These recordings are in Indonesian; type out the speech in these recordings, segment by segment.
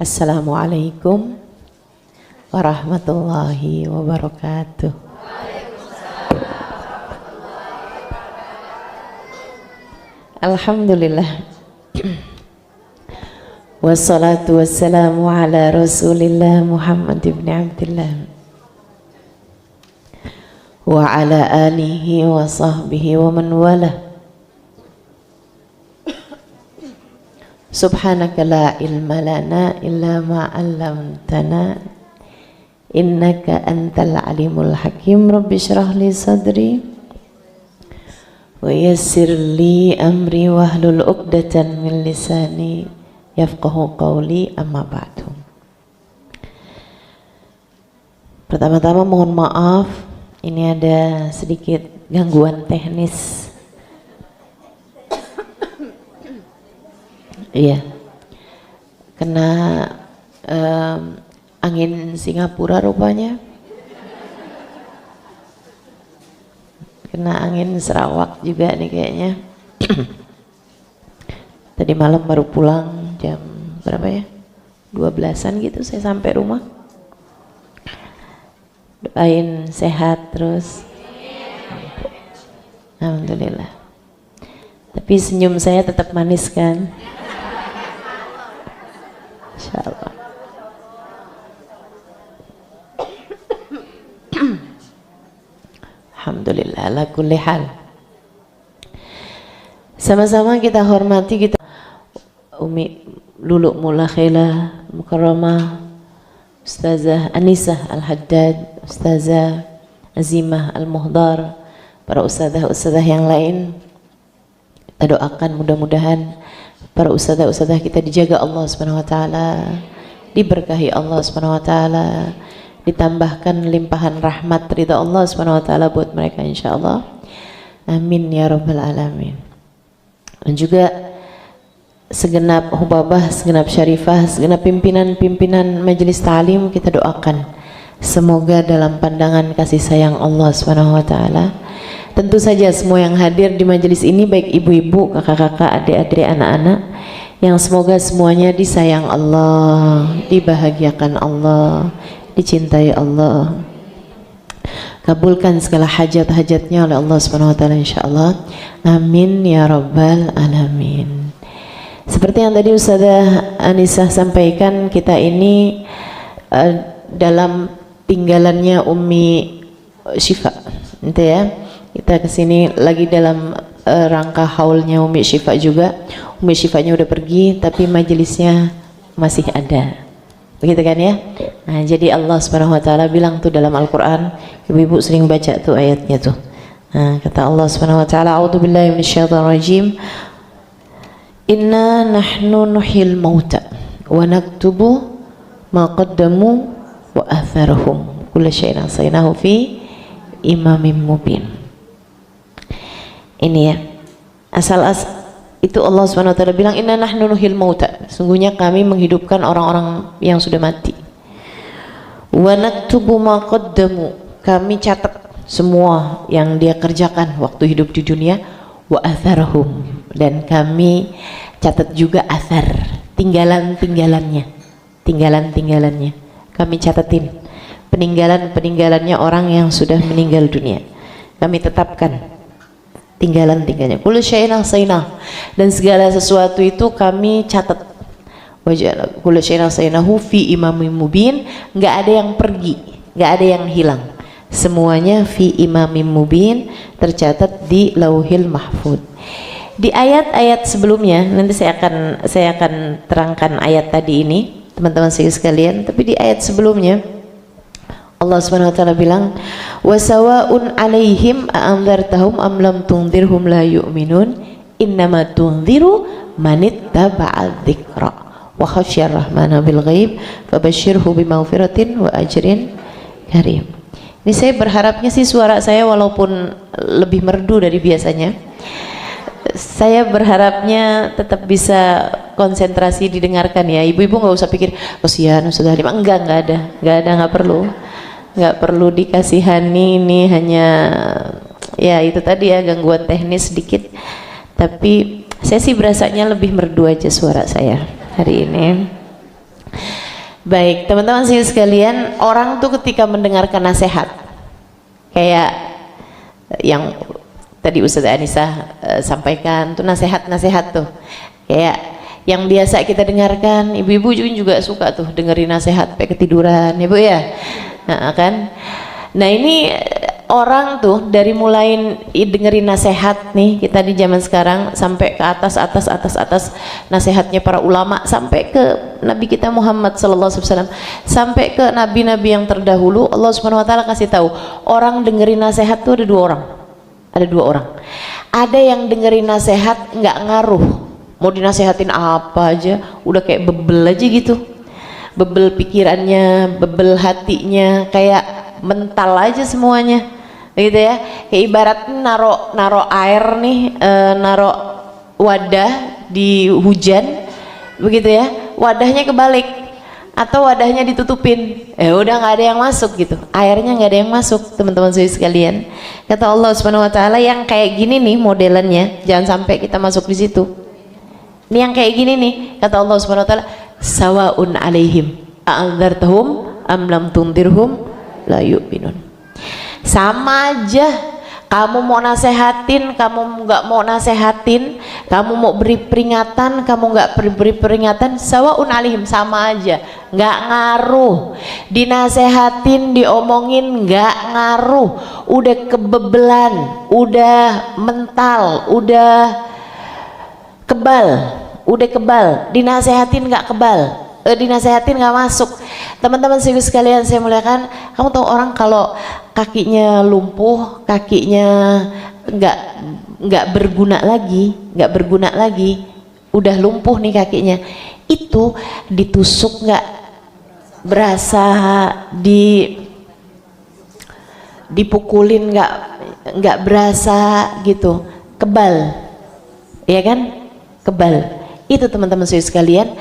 Assalamualaikum warahmatullahi wabarakatuh. Alhamdulillah. Wassalatu wassalamu ala Rasulillah Muhammad ibn Abdillah wa ala alihi wa sahbihi wa man wala. Subhanaka la ilma lana illa ma 'allamtana innaka antal alimul hakim. Rabbi shrah li sadri wa yassir li amri wahlul 'uqdatan min lisani yafqahu qawli, amma ba'du. Pertama-tama mohon maaf, ini ada sedikit gangguan teknis. Iya, kena angin Singapura rupanya, kena angin Sarawak juga nih kayaknya. Tadi malam baru pulang jam berapa ya, 12-an gitu saya sampai rumah. Doain sehat terus, alhamdulillah. Tapi senyum saya tetap manis kan? Insyaallah. Alhamdulillah ala kulli hal. Sama-sama kita hormati kita Umi Lulu Mulakhila Mukarramah, Ustazah Anisah Al-Haddad, Ustazah Azimah Al-Muhdar, para ustazah-ustazah yang lain. Kita doakan mudah-mudahan para ustazah-ustazah kita dijaga Allah Subhanahu wa taala, diberkahi Allah Subhanahu wa taala, ditambahkan limpahan rahmat ridha Allah Subhanahu wa taala buat mereka insyaallah. Amin ya rabbal alamin. Dan juga segenap hubabah, segenap syarifah, segenap pimpinan-pimpinan majelis ta'lim kita doakan semoga dalam pandangan kasih sayang Allah Subhanahu wa taala. Tentu saja semua yang hadir di majelis ini, baik ibu-ibu, kakak-kakak, adik-adik, anak-anak, yang semoga semuanya disayang Allah, dibahagiakan Allah, dicintai Allah. Kabulkan segala hajat-hajatnya oleh Allah Subhanahu wa taala insyaallah. Amin ya rabbal alamin. Seperti yang tadi Ustazah Anisah sampaikan, kita ini dalam tinggalannya Umi Syifa, gitu ya. Kita kesini lagi dalam rangka haulnya Umi Syifa juga. Umi Syifanya udah pergi, tapi majelisnya masih ada, begitu kan ya. Nah, jadi Allah Subhanahu wa taala bilang tuh dalam Al-Quran, ibu-ibu sering baca tuh ayatnya tuh. Nah, kata Allah Subhanahu wa taala, a'udzubillahi minasyaitonir rajim, inna nahnu nuhyil mauta wa naktubu ma qaddamu wa atharahum kullu syai'in ahsaynahu fi imamin mubin. Ini ya, itu Allah Subhanahu wa taala bilang inna nahnu nuhyil mauta, sungguhnya kami menghidupkan orang-orang yang sudah mati. Wa naktubu ma qaddamu, kami catat semua yang dia kerjakan waktu hidup di dunia. Wa atharahum, dan kami catat juga athar, tinggalan-tinggalannya kami catatin, peninggalannya orang yang sudah meninggal dunia kami tetapkan tinggalan-tinggalnya. Kullu syai'in ahsaynah, dan segala sesuatu itu kami catat. Waja'ala kullu syai'in ahsaynahu fi imamin mubin, enggak ada yang pergi, enggak ada yang hilang. Semuanya fi imamin mubin, tercatat di Lauhil Mahfud. Di ayat-ayat sebelumnya, nanti saya akan terangkan ayat tadi ini, teman-teman sekalian, tapi di ayat sebelumnya Allah Subhanahu wa taala bilang, wa sawa'un 'alaihim a'anzartahum am lam tunzirhum la yu'minun innama tunziru manittaba'a dzikra wa khasyar rahmana bil ghaib fabashshirhu bimaghfiratin wa ajrin karim. Ini saya berharapnya sih suara saya walaupun lebih merdu dari biasanya, saya berharapnya tetap bisa konsentrasi didengarkan ya. Ibu-ibu nggak usah pikir kasihan sudah lima, nggak perlu dikasihani. Ini hanya ya itu tadi ya, gangguan teknis sedikit, tapi saya sih berasanya lebih merdu aja suara saya hari ini. Baik, teman-teman sih sekalian, orang tuh ketika mendengarkan nasihat, kayak yang tadi Ustazah Anissa sampaikan tuh nasihat-nasihat tuh, kayak yang biasa kita dengarkan, ibu-ibu juga suka tuh dengerin nasihat sampai ketiduran, ya Bu ya. Nah, kan? Nah ini orang tuh dari mulai dengerin nasihat nih kita di zaman sekarang sampai ke atas nasihatnya para ulama sampai ke Nabi kita Muhammad SAW, sampai ke nabi-nabi yang terdahulu. Allah Subhanahu Wa Taala kasih tahu orang dengerin nasihat tuh ada dua orang. Ada yang dengerin nasihat nggak ngaruh, mau dinasehatin apa aja udah kayak bebel aja gitu, bebel pikirannya, bebel hatinya, kayak mental aja semuanya gitu ya. Kayak ibarat naro air nih, naro wadah di hujan begitu ya, wadahnya kebalik atau wadahnya ditutupin, udah nggak ada yang masuk gitu, airnya nggak ada yang masuk. Teman-teman sekalian, kata Allah Subhanahu Wa Taala, yang kayak gini nih modelannya jangan sampai kita masuk di situ. Ini yang kayak gini nih, kata Allah Subhanahu Wa Taala, sawaun alaihim a'andzartahum am lam tundirhum la yu'minun. Sama aja, kamu mau nasehatin, kamu nggak mau nasehatin, kamu mau beri peringatan, kamu nggak beri peringatan, sawaun alaihim, sama aja, nggak ngaruh. Dinasehatin, diomongin nggak ngaruh, udah kebebelan, udah mental, udah kebal, dinasehatin nggak kebal, dinasehatin nggak masuk. Teman-teman sekalian saya muliakan, kamu tahu orang kalau kakinya lumpuh, kakinya nggak berguna lagi, udah lumpuh nih kakinya, itu ditusuk nggak berasa, dipukulin nggak berasa gitu, kebal, ya kan? Kebal itu teman-teman sekalian,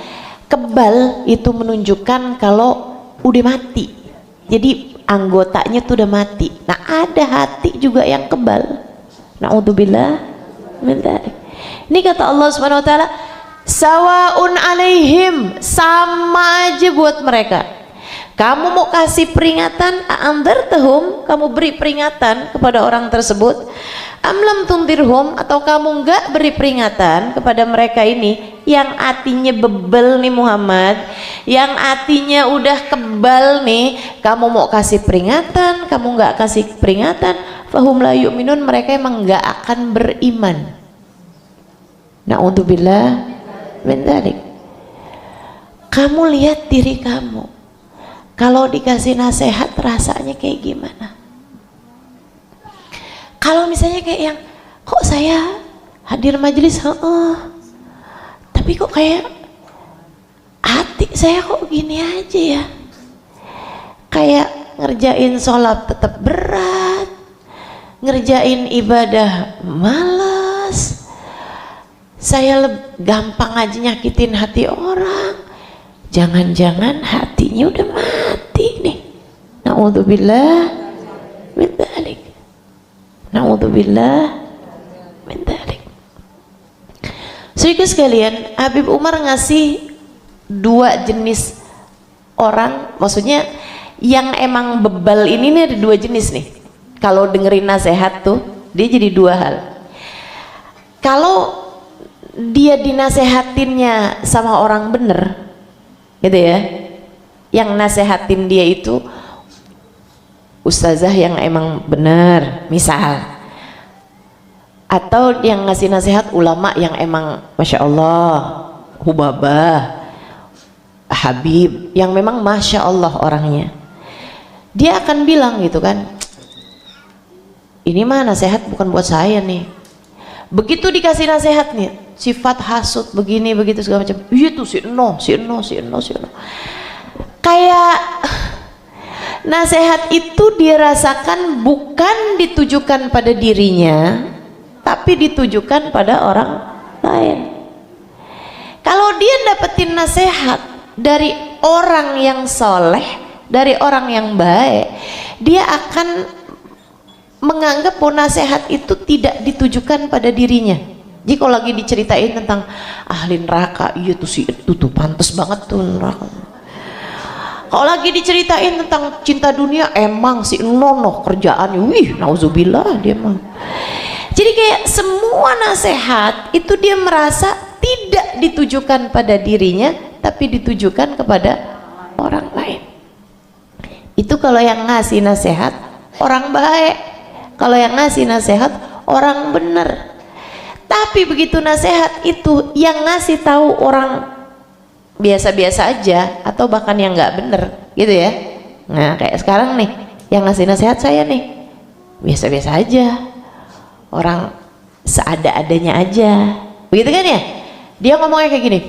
kebal itu menunjukkan kalau udah mati, jadi anggotanya tuh udah mati. Nah ada hati juga yang kebal, na'udzubillah min dzalik. Ini kata Allah Subhanahu Wa Taala, sawaun alaihim, sama aja buat mereka. Kamu mau kasih peringatan, a'andzartahum, kamu beri peringatan kepada orang tersebut, amlam tundirhum, atau kamu enggak beri peringatan kepada mereka ini yang hatinya bebel nih Muhammad, yang hatinya udah kebal nih, kamu mau kasih peringatan, kamu enggak kasih peringatan, fahum la yu'minun, mereka emang enggak akan beriman. Na'udzubillah min dzalik. Kamu lihat diri kamu, kalau dikasih nasihat rasanya kayak gimana? Kalau misalnya kayak yang, kok saya hadir majelis, tapi kok kayak hati saya kok gini aja ya, kayak ngerjain sholat tetap berat, ngerjain ibadah malas, saya gampang aja nyakitin hati orang, jangan-jangan hatinya udah mati nih. Na'udzubillah min dzalik. Na'udzubillah min dzalik. Saudara sekalian, Habib Umar ngasih dua jenis orang, maksudnya yang emang bebal ini nih ada dua jenis nih. Kalau dengerin nasihat tuh dia jadi dua hal. Kalau dia dinasehatinnya sama orang bener gitu ya, yang nasehatin dia itu ustazah yang emang benar misal, atau yang ngasih nasihat ulama yang emang masya Allah hubabah habib, yang memang masya Allah orangnya, dia akan bilang gitu kan, ini mah nasihat bukan buat saya nih. Begitu dikasih nasihat nih, sifat hasut begini begitu segala macam, itu si no, kayak nasihat itu dirasakan bukan ditujukan pada dirinya, tapi ditujukan pada orang lain. Kalau dia dapetin nasihat dari orang yang soleh, dari orang yang baik, dia akan menganggap bahwa nasihat itu tidak ditujukan pada dirinya. Jadi kalau lagi diceritain tentang ahli neraka, iya tuh si itu tuh pantas banget tuh neraka. Kalau lagi diceritain tentang cinta dunia, emang si Nono kerjaannya, wih, nauzubillah dia mah. Jadi kayak semua nasihat itu dia merasa tidak ditujukan pada dirinya, tapi ditujukan kepada orang lain. Itu kalau yang ngasih nasihat orang baik, kalau yang ngasih nasihat orang benar. Tapi begitu nasihat itu yang ngasih tahu orang biasa-biasa aja atau bahkan yang nggak bener gitu ya. Nah kayak sekarang nih yang ngasih nasihat saya nih biasa-biasa aja, orang seada-adanya aja, begitu kan ya. Dia ngomongnya kayak gini,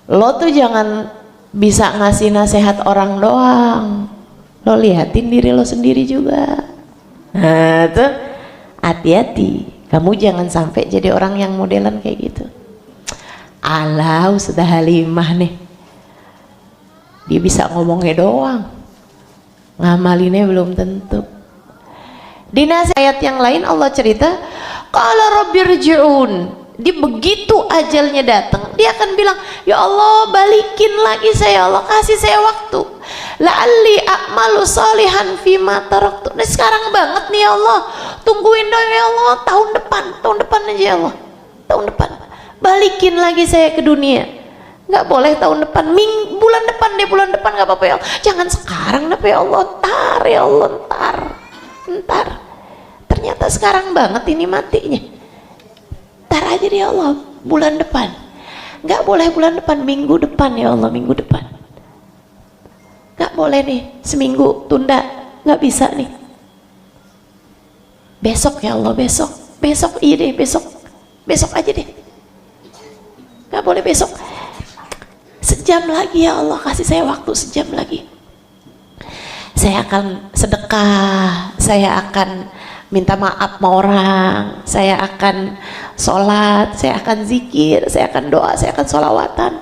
lo tuh jangan bisa ngasih nasihat orang doang, lo liatin diri lo sendiri juga. Nah tuh hati-hati, kamu jangan sampai jadi orang yang modelan kayak gitu. Alah sudah Halimah nih, dia bisa ngomongnya doang, ngamalinnya belum tentu. Di nasihat yang lain Allah cerita, qala rabbirji'un, dia begitu ajalnya datang dia akan bilang, ya Allah balikin lagi saya, Allah kasih saya waktu, la'alli a'malu salihan fima taraktu. Nah sekarang banget nih ya Allah, tungguin dong ya Allah, tahun depan aja ya Allah, tahun depan balikin lagi saya ke dunia. Nggak boleh tahun depan, bulan depan nggak apa-apa ya Allah, jangan sekarang apa ya Allah, ntar ya Allah, ntar. Ternyata sekarang banget ini matinya, ntar aja deh ya Allah, bulan depan. Nggak boleh bulan depan, minggu depan ya Allah, minggu depan. Nggak boleh nih seminggu tunda, nggak bisa nih, besok ya Allah, besok iya deh, besok aja deh, nggak boleh besok, sejam lagi ya Allah, kasih saya waktu sejam lagi, saya akan sedekah, saya akan minta maaf sama orang, saya akan sholat, saya akan zikir, saya akan doa, saya akan sholawatan,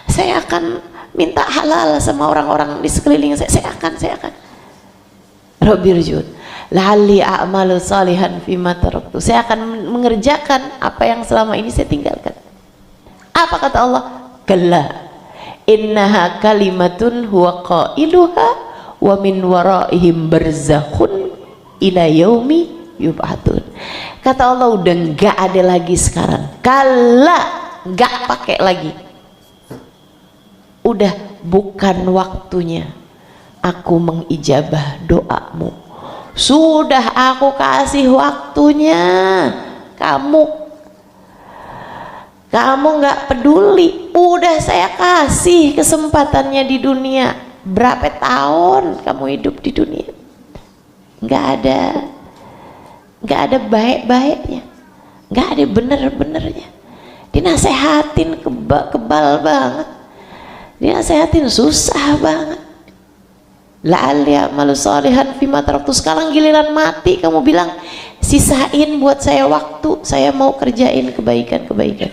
saya akan minta halal sama orang-orang di sekeliling saya akan Rabbirji'un la'alli a'malu salihan fima taraktu, saya akan mengerjakan apa yang selama ini saya tinggalkan. Apa kata Allah? Kalla innaha kalimatun huwa qailuha wa min waraihim barzakhun ila yaumi yub'atsun. Kata Allah udah nggak ada lagi sekarang, kalla, nggak pakai lagi, udah bukan waktunya aku mengijabah doamu, sudah aku kasih waktunya, kamu nggak peduli, udah saya kasih kesempatannya di dunia. Berapa tahun kamu hidup di dunia, nggak ada baik-baiknya, nggak ada bener-benernya, dinasehatin kebal banget, dinasehatin susah banget. La'alli a'malu salihan fima taraktu, sekarang giliran mati kamu bilang sisain buat saya waktu, saya mau kerjain kebaikan-kebaikan.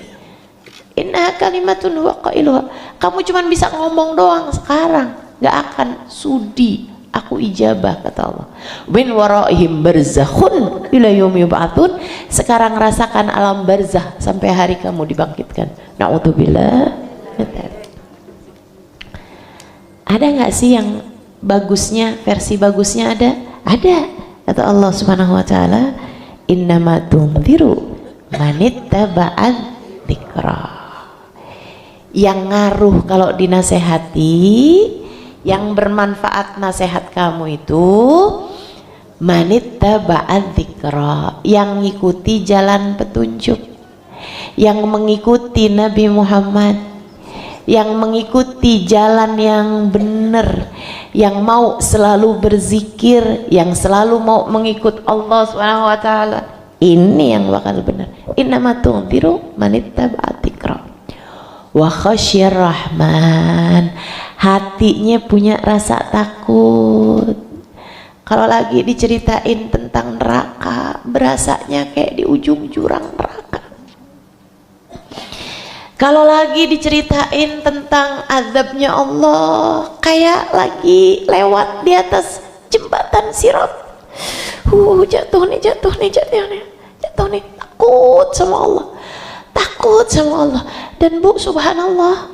Inna kalimatun huwa qailuha, kamu cuman bisa ngomong doang sekarang, nggak akan sudi aku ijabah, kata Allah. Min waraihim barzakhun ila yaumi yub'atsun, sekarang rasakan alam barzah sampai hari kamu dibangkitkan. Na'udzubillah. Ada nggak sih yang bagusnya, versi bagusnya? Ada. Kata Allah Subhanahu wa taala, innama tunziru manittaba'ad dzikra. Yang ngaruh kalau dinasehati, yang bermanfaat nasihat kamu itu manittaba'ad dzikra, yang ngikuti jalan petunjuk, yang mengikuti Nabi Muhammad, yang mengikuti jalan yang benar, yang mau selalu berzikir, yang selalu mau mengikut Allah Subhanahu wa taala. Ini yang bakal benar. Innama tunziru manittaba'ad dzikra wa khasyir rahman, hatinya punya rasa takut. Kalau lagi diceritain tentang neraka, berasanya kayak di ujung jurang neraka. Kalau lagi diceritain tentang azabnya Allah, kayak lagi lewat di atas jembatan Sirat, jatuh nih, takut sama Allah. Dan Bu, subhanallah,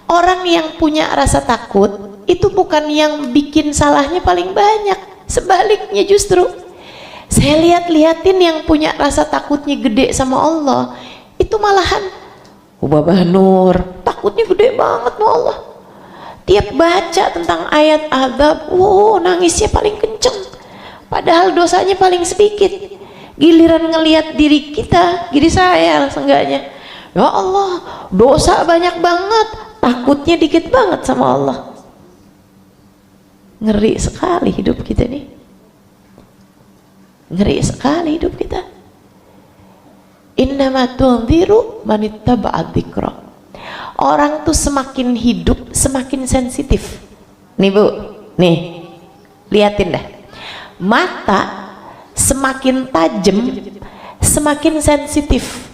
Orang yang punya rasa takut itu bukan yang bikin salahnya paling banyak, sebaliknya justru. Saya lihat-liatin yang punya rasa takutnya gede sama Allah, itu malahan Ubabah Nur takutnya gede banget sama Allah. Tiap baca tentang ayat azab, nangisnya paling kenceng, padahal dosanya paling sedikit. Giliran ngelihat diri kita, diri saya seenggaknya, ya Allah, dosa banyak banget, takutnya dikit banget sama Allah. Ngeri sekali hidup kita nih, ngeri sekali hidup kita. Innama tunziru man ittaba'a dzikra. Orang tuh semakin hidup semakin sensitif. Nih Bu, nih liatin dah, mata semakin tajam semakin sensitif.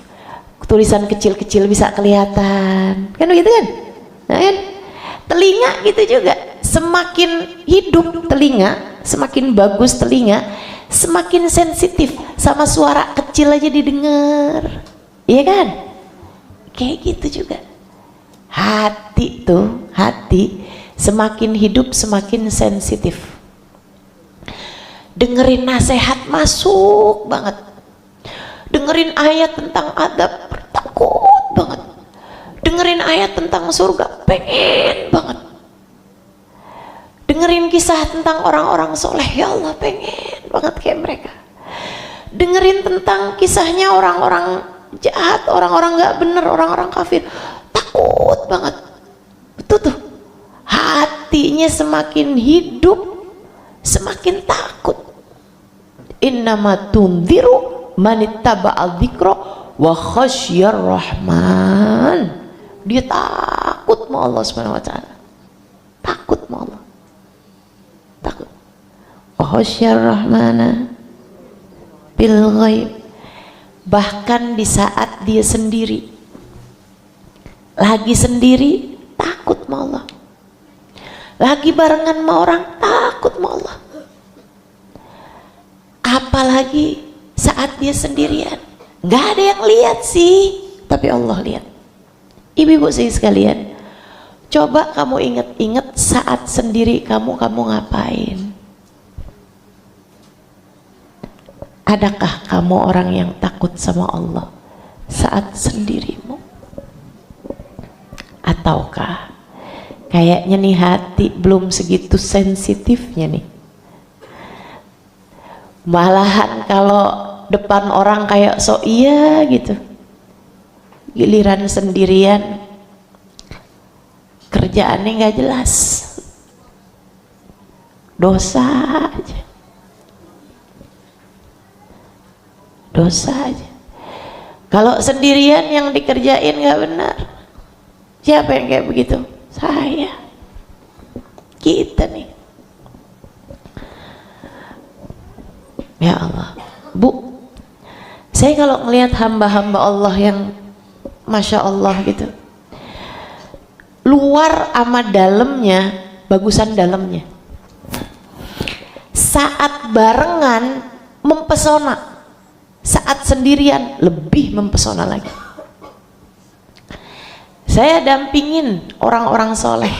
Tulisan kecil-kecil bisa kelihatan, kan begitu kan? Nah, kan? Telinga gitu juga, semakin hidup telinga, semakin bagus telinga, semakin sensitif sama suara kecil aja didengar, iya kan? Kayak gitu juga hati tuh, hati semakin hidup semakin sensitif. Dengerin nasihat masuk banget, dengerin ayat tentang adab takut banget, dengerin ayat tentang surga pengen banget, dengerin kisah tentang orang-orang soleh, ya Allah pengen banget kayak mereka. Dengerin tentang kisahnya orang-orang jahat, orang-orang gak bener, orang-orang kafir, takut banget. Betul tuh, hatinya semakin hidup semakin takut. Innama tunziru man ittaba'a dzikra wa khasyar rahman. Dia takut sama Allah Subhanahu wa taala, takut sama Allah, takut. Wa khasyar rahmana bil ghaib. Bahkan di saat dia sendiri, lagi sendiri takut sama Allah, lagi barengan sama orang takut sama Allah. Apalagi saat dia sendirian, nggak ada yang lihat sih, tapi Allah lihat. Ibu-ibu sekalian, coba kamu ingat-ingat saat sendiri kamu ngapain? Adakah kamu orang yang takut sama Allah saat sendirimu? Ataukah kayaknya nih hati belum segitu sensitifnya nih, malahan kalau depan orang kayak sok iya gitu, giliran sendirian kerjaannya nggak jelas, dosa aja, dosa aja. Kalau sendirian yang dikerjain nggak benar, siapa yang kayak begitu? Saya, kita nih. Ya Allah, Bu, saya kalau ngelihat hamba-hamba Allah yang Masya Allah gitu, luar sama dalamnya, bagusan dalamnya. Saat barengan mempesona, saat sendirian lebih mempesona lagi. Saya dampingin orang-orang soleh,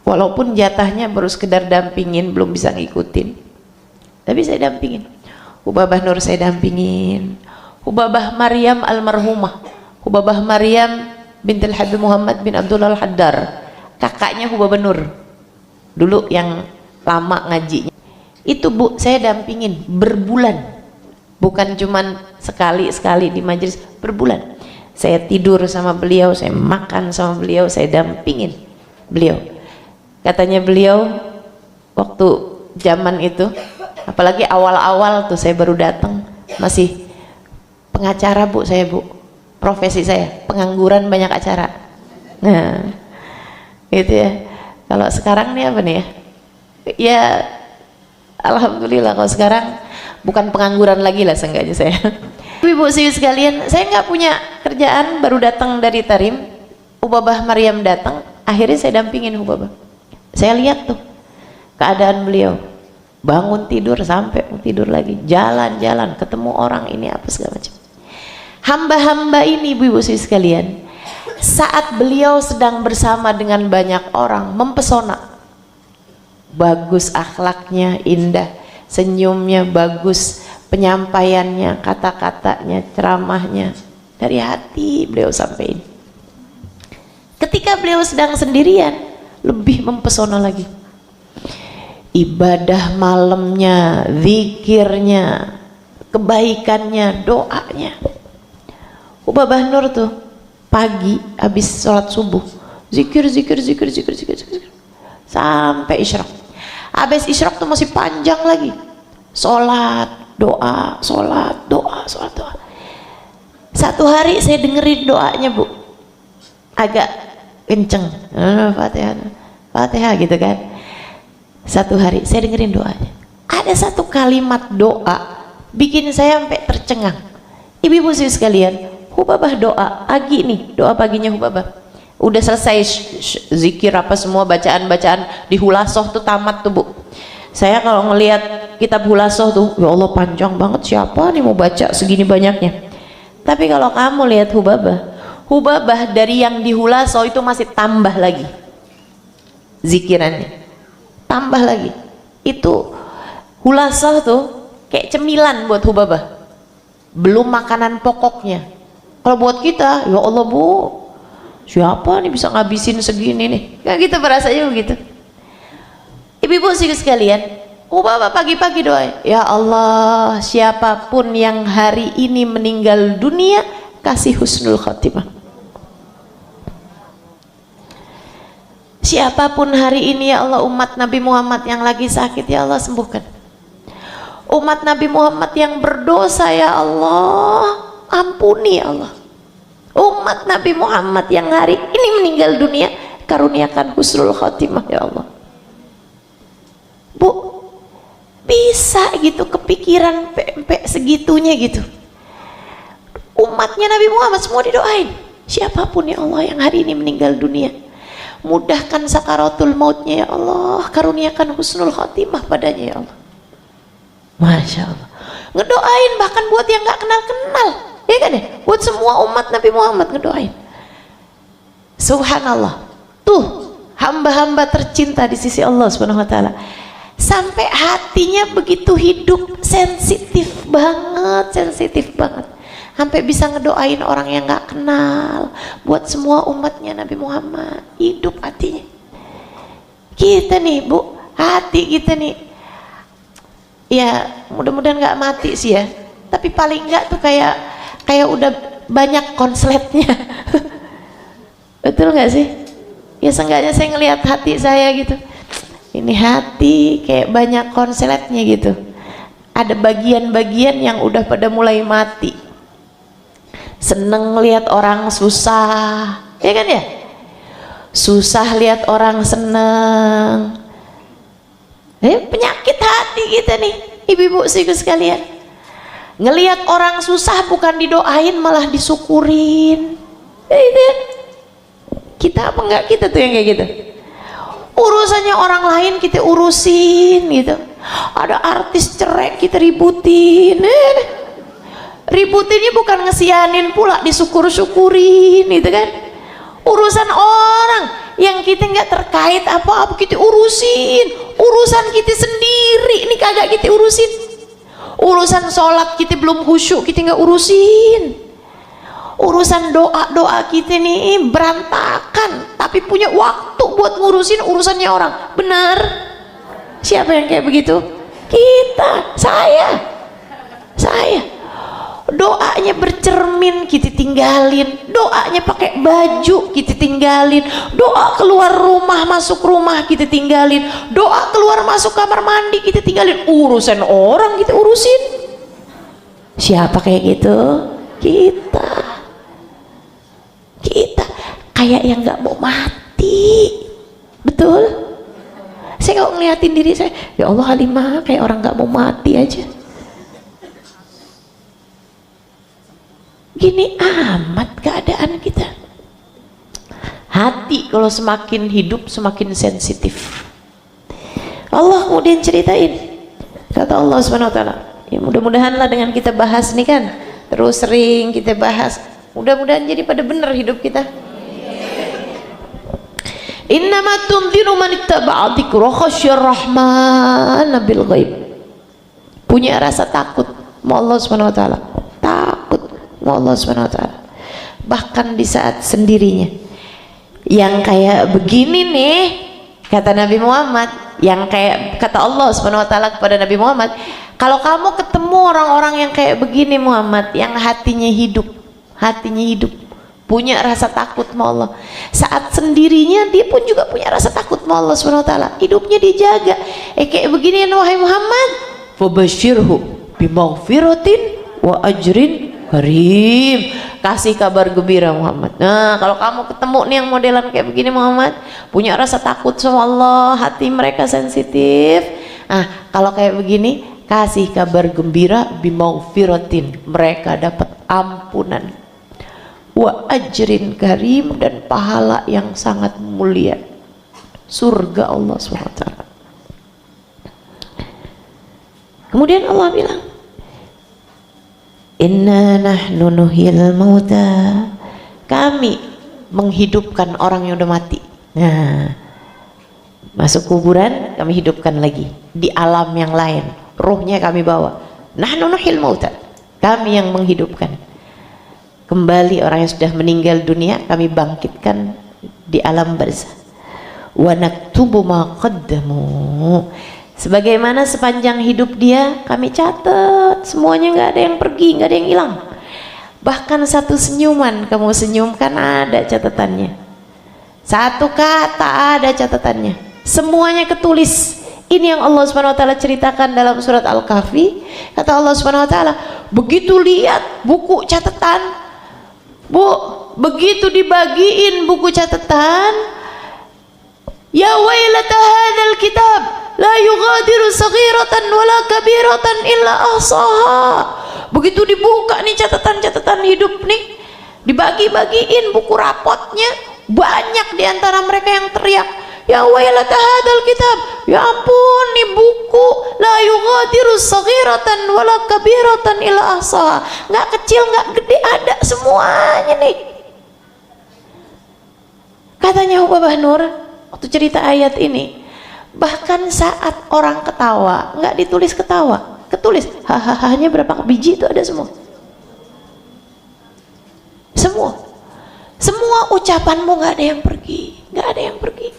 walaupun jatahnya baru sekedar dampingin, belum bisa ngikutin, tapi saya dampingin. Ubabah Nur saya dampingin, Ubabah Maryam almarhumah, Ubabah Maryam bintil Habib Muhammad bin Abdullah al-Haddar, kakaknya Ubabah Nur dulu yang lama ngajinya itu, Bu, saya dampingin berbulan, bukan cuman sekali-sekali di majelis, berbulan. Saya tidur sama beliau, saya makan sama beliau, saya dampingin beliau. Katanya beliau waktu zaman itu, apalagi awal-awal tuh saya baru datang, masih pengacara, Bu, saya, Bu, profesi saya pengangguran, banyak acara. Nah gitu ya. Kalau sekarang nih apa nih ya, ya alhamdulillah kalau sekarang bukan pengangguran lagi lah seenggaknya saya. Ibu sekalian, saya nggak punya kerjaan, baru datang dari Tarim, Ubabah Maryam datang, akhirnya saya dampingin Ubabah. Saya lihat tuh keadaan beliau, bangun tidur sampai tidur lagi, jalan-jalan, ketemu orang ini apa segala macam. Hamba-hamba ini, ibu-ibu sekalian, Saat beliau sedang bersama dengan banyak orang, mempesona. Bagus akhlaknya, indah, senyumnya bagus, penyampaiannya, kata-katanya, ceramahnya, dari hati beliau sampaikan. Ketika beliau sedang sendirian, lebih mempesona lagi. Ibadah malamnya, zikirnya, kebaikannya, doanya. Ubabah Nur tuh pagi habis sholat subuh, zikir sampai isyraq. Habis isyraq tuh masih panjang lagi, sholat doa, sholat doa, sholat doa. Satu hari saya dengerin doanya, Bu, agak kenceng, Fatihah, Fatihah gitu kan. Satu hari saya dengerin doanya, ada satu kalimat doa bikin saya sampai tercengang. Ibu-ibu sekalian, Hubabah doa pagi nih, doa paginya Hubabah. Udah selesai zikir apa semua, bacaan-bacaan di Hulasoh tuh tamat tuh, Bu. Saya kalau ngelihat kitab Hulasoh tuh, ya Allah panjang banget, siapa nih mau baca segini banyaknya. Tapi kalau kamu lihat Hubabah dari yang di Hulasoh itu masih tambah lagi zikirannya, tambah lagi. Itu Hulasoh tuh kayak cemilan buat Hubabah, belum makanan pokoknya. Kalau buat kita, ya Allah Bu, siapa nih bisa ngabisin segini nih, kayak gitu berasanya begitu. Ibu-ibu sekalian, Hubabah pagi-pagi doa, ya Allah, siapapun yang hari ini meninggal dunia, kasih husnul khotimah. Siapapun hari ini, ya Allah, umat Nabi Muhammad yang lagi sakit, ya Allah sembuhkan. Umat Nabi Muhammad yang berdosa, ya Allah, ampuni, ya Allah. Umat Nabi Muhammad yang hari ini meninggal dunia, karuniakan husnul khotimah, ya Allah. Bu, bisa gitu kepikiran pempek segitunya gitu. Umatnya Nabi Muhammad semua didoain, siapapun ya Allah yang hari ini meninggal dunia, mudahkan sakaratul mautnya ya Allah, karuniakan husnul khotimah padanya ya Allah. Masya Allah, ngedoain bahkan buat yang gak kenal-kenal, ya kan ya, buat semua umat Nabi Muhammad ngedoain. Subhanallah, tuh hamba-hamba tercinta di sisi Allah Subhanahu wa ta'ala, sampai hatinya begitu hidup, sensitif banget, sampai bisa ngedoain orang yang gak kenal, buat semua umatnya Nabi Muhammad, hidup hatinya. Kita nih Bu, hati kita nih, ya mudah-mudahan gak mati sih ya, tapi paling gak tuh kayak udah banyak konsletnya. Betul gak sih? Ya seenggaknya saya ngelihat hati saya gitu, ini hati kayak banyak konsletnya gitu, ada bagian-bagian yang udah pada mulai mati. Seneng lihat orang susah, ya kan ya, susah lihat orang seneng. Penyakit hati kita nih ibu-ibu sekalian, ngelihat orang susah bukan didoain malah disyukurin. Kita apa enggak, kita tuh yang kayak gitu, urusannya orang lain kita urusin gitu. Ada artis cerai kita ributin, ributinnya bukan ngesianin pula, disyukur-syukurin gitu kan. Urusan orang yang kita nggak terkait apa-apa kita urusin, urusan kita sendiri ini kagak kita urusin. Urusan sholat kita belum khusyuk kita nggak urusin. Urusan doa-doa kita nih berantakan, tapi punya waktu buat ngurusin urusannya orang. Benar? Siapa yang kayak begitu? Kita, saya. Doanya bercermin kita tinggalin, doanya pakai baju kita tinggalin, doa keluar rumah masuk rumah kita tinggalin, doa keluar masuk kamar mandi kita tinggalin, urusan orang kita urusin. Siapa kayak gitu? Kita kayak yang nggak mau mati. Betul? Saya kalau ngeliatin diri saya, ya Allah Halimah kayak orang nggak mau mati aja. Gini amat keadaan kita. Hati kalau semakin hidup semakin sensitif. Allah kemudian ceritain, kata Allah Subhanahu wa ta'ala, ya mudah-mudahanlah dengan kita bahas nih kan, terus sering kita bahas, Mudah-mudahan jadi pada benar hidup kita. Innama tunziru man ittaba'a dzikra khasyar rahman bil ghaib. Punya rasa takut sama Allah Subhanahu wa taala. Takut sama Allah Subhanahu wa taala. Bahkan di saat sendirinya. Yang kayak begini nih, kata Nabi Muhammad, yang kayak kata Allah Subhanahu wa taala kepada Nabi Muhammad, kalau kamu ketemu orang-orang yang kayak begini Muhammad, yang hatinya hidup, punya rasa takut sama Allah, saat sendirinya dia pun juga punya rasa takut sama Allah Subhanahu wa taala, hidupnya dijaga. Kayak begini wahai Muhammad, fabashirhu bimaghfiratin wa ajrin karim. Kasih kabar gembira Muhammad. Nah, kalau kamu ketemu nih yang modelan kayak begini Muhammad, punya rasa takut sama Allah, hati mereka sensitif. Nah, kalau kayak begini, kasih kabar gembira bimaghfiratin, mereka dapat ampunan, wa ajrin karim, dan pahala yang sangat mulia, surga Allah SWT. Kemudian Allah bilang, inna nahnu nuhyil mauta, kami menghidupkan orang yang udah mati. Nah, masuk kuburan kami hidupkan lagi di alam yang lain, ruhnya kami bawa. Nahnu nuhyil mauta, kami yang menghidupkan kembali orang yang sudah meninggal dunia, kami bangkitkan di alam barzah. Wa naktubu ma qaddamu, sebagaimana sepanjang hidup dia kami catat semuanya, nggak ada yang pergi, nggak ada yang hilang. Bahkan satu senyuman kamu senyumkan ada catatannya, satu kata ada catatannya, semuanya ketulis. Ini yang Allah Subhanahu wa taala ceritakan dalam surat Al-Kahfi. Kata Allah Subhanahu wa taala, begitu lihat buku catatan, Bu, begitu dibagiin buku catatan, ya wailata hadzal kitab la yughadiru saghiratan wala kabiratan illa ahsaha. Begitu dibuka nih catatan-catatan hidup nih, dibagi-bagiin buku rapotnya, banyak diantara mereka yang teriak, ya wailata hadzal kitab, ya ampun nih buku, la yughadiru saghiratan wala kabiratan illa ahsaha, nggak kecil nggak gede, ada semuanya nih. Katanya Babah Nur waktu cerita ayat ini, bahkan saat orang ketawa nggak ditulis ketawa, ketulis hahaha-nya berapa biji itu ada semua. Semua ucapanmu nggak ada yang pergi, nggak ada yang pergi.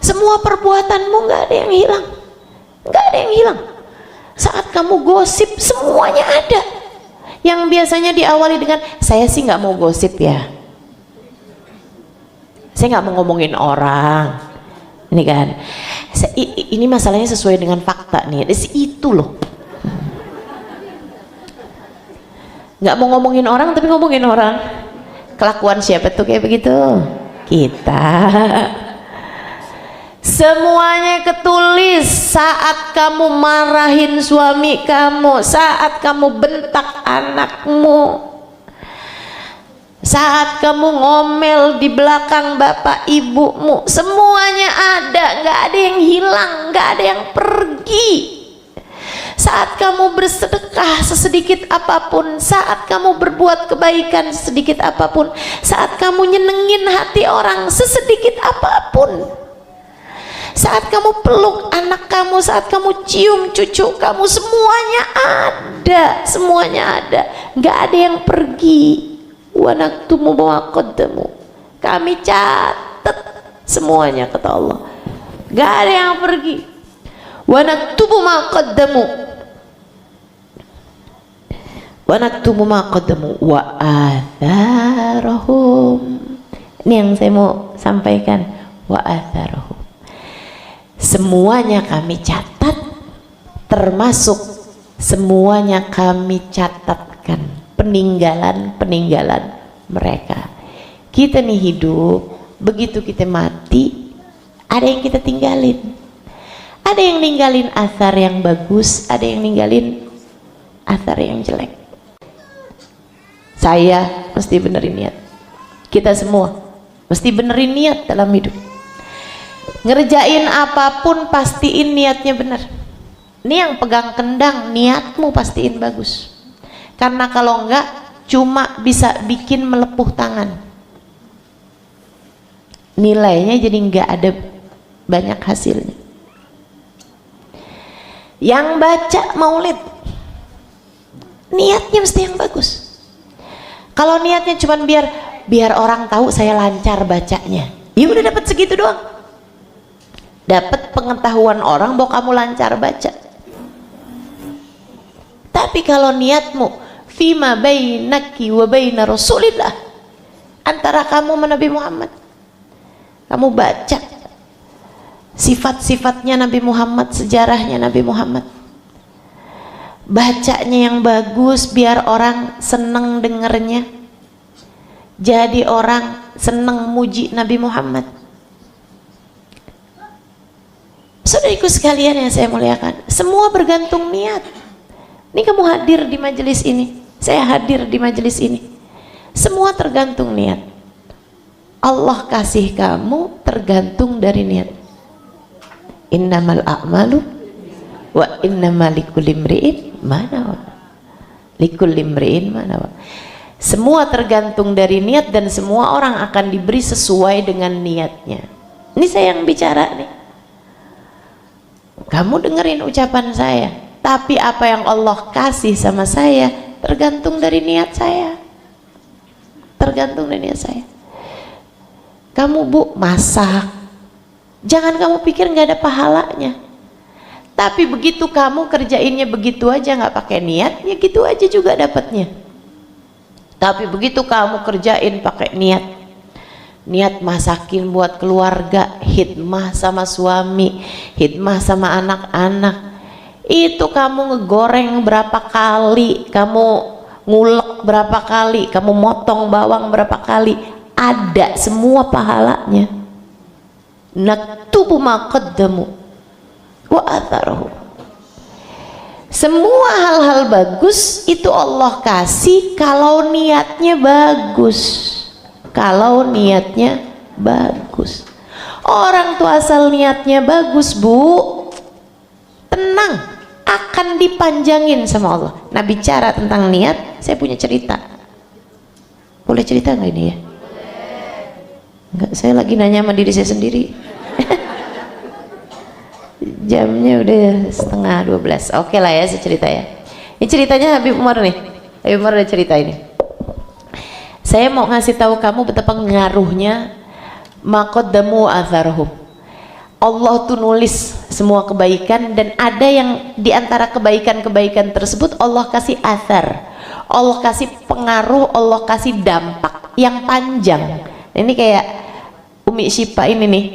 Semua perbuatanmu nggak ada yang hilang, nggak ada yang hilang. Saat kamu gosip semuanya ada. Yang biasanya diawali dengan saya sih nggak mau gosip ya, saya nggak mau ngomongin orang, ini kan, ini masalahnya sesuai dengan fakta nih, itu loh. Nggak mau ngomongin orang tapi ngomongin orang. Kelakuan siapa tuh kayak begitu? Kita. Semuanya ketulis. Saat kamu marahin suami kamu, saat kamu bentak anakmu, saat kamu ngomel di belakang bapak ibumu, semuanya ada, nggak ada yang hilang, nggak ada yang pergi. Saat kamu bersedekah sesedikit apapun, saat kamu berbuat kebaikan sesedikit apapun, saat kamu nyenengin hati orang sesedikit apapun, saat kamu peluk anak kamu, saat kamu cium cucu kamu, semuanya ada, semuanya ada, nggak ada yang pergi. Wa naktumu ma qaddamu, kami catat semuanya, kata Allah, nggak ada yang pergi. Wa naktubu ma qaddamu wa naktubu ma qaddamu wa atharahum. Ini yang saya mau sampaikan, wa atharahum. Semuanya kami catat, termasuk semuanya kami catatkan peninggalan-peninggalan mereka. Kita nih hidup, begitu kita mati, ada yang kita tinggalin. Ada yang ninggalin athar yang bagus, ada yang ninggalin athar yang jelek. Saya mesti benerin niat, kita semua mesti benerin niat dalam hidup. Ngerjain apapun pastiin niatnya benar. Ini yang pegang kendang, niatmu pastiin bagus. Karena kalau enggak, cuma bisa bikin melepuh tangan, nilainya jadi nggak ada banyak hasilnya. Yang baca maulid niatnya mesti yang bagus. Kalau niatnya cuma biar orang tahu saya lancar bacanya, ya udah dapat segitu doang, dapat pengetahuan orang bahwa kamu lancar baca. Tapi kalau niatmu fima bainaki wa baina rasulillah, antara kamu sama Nabi Muhammad, kamu baca sifat-sifatnya Nabi Muhammad, sejarahnya Nabi Muhammad, bacanya yang bagus biar orang seneng dengernya, jadi orang seneng muji Nabi Muhammad. Saudaraku sekalian yang saya muliakan, semua bergantung niat. Ini kamu hadir di majelis ini, saya hadir di majelis ini, semua tergantung niat. Allah kasih kamu tergantung dari niat. Innamal a'malu wa innamal likulli imri'in ma nawa. Likulli imri'in ma nawa. Semua tergantung dari niat dan semua orang akan diberi sesuai dengan niatnya. Ini saya yang bicara nih. Kamu dengerin ucapan saya, tapi apa yang Allah kasih sama saya tergantung dari niat saya. Tergantung dari niat saya. Kamu Bu masak, jangan kamu pikir nggak ada pahalanya. Tapi begitu kamu kerjainnya begitu aja nggak pakai niat, ya gitu aja juga dapatnya. Tapi begitu kamu kerjain pakai niat, niat masakin buat keluarga, hidmah sama suami, hidmah sama anak-anak, itu kamu ngegoreng berapa kali, kamu ngulek berapa kali, kamu motong bawang berapa kali, ada semua pahalanya. Naktubu ma qaddamu wa atharahu. Semua hal-hal bagus itu Allah kasih kalau niatnya bagus. Kalau niatnya bagus. Orang tuh asal niatnya bagus Bu, tenang, akan dipanjangin sama Allah. Nah bicara tentang niat, saya punya cerita. Boleh cerita nggak ini ya? Enggak, saya lagi nanya sama diri saya sendiri. Jamnya udah 11:30. Oke lah ya, saya cerita ya. Ini ceritanya Habib Umar nih. Habib Umar udah cerita ini. Saya mau ngasih tahu kamu betapa ngaruhnya maqaddamu atharhum. Allah tuh nulis semua kebaikan, dan ada yang diantara kebaikan-kebaikan tersebut Allah kasih athar, Allah kasih pengaruh, Allah kasih dampak yang panjang. Ini kayak Umi Syifa ini nih,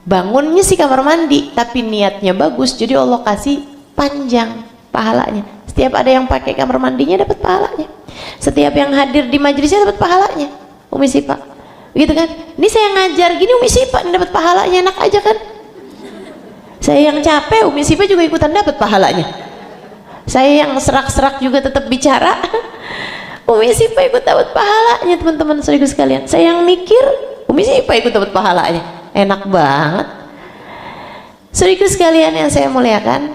bangunnya sih kamar mandi tapi niatnya bagus, jadi Allah kasih panjang pahalanya. Setiap ada yang pakai kamar mandinya dapat pahalanya, setiap yang hadir di majelisnya dapat pahalanya. Umi Syifa gitu kan, ini saya ngajar gini Umi Syifa dapat pahalanya, enak aja kan. Saya yang capek, Umi Syifa juga ikutan dapat pahalanya. Saya yang serak-serak juga tetap bicara, Umi Syifa ikut dapat pahalanya. Teman-teman saudaraku sekalian, saya yang mikir, Umi Syifa ikut dapat pahalanya. Enak banget. Saudaraku sekalian yang saya muliakan,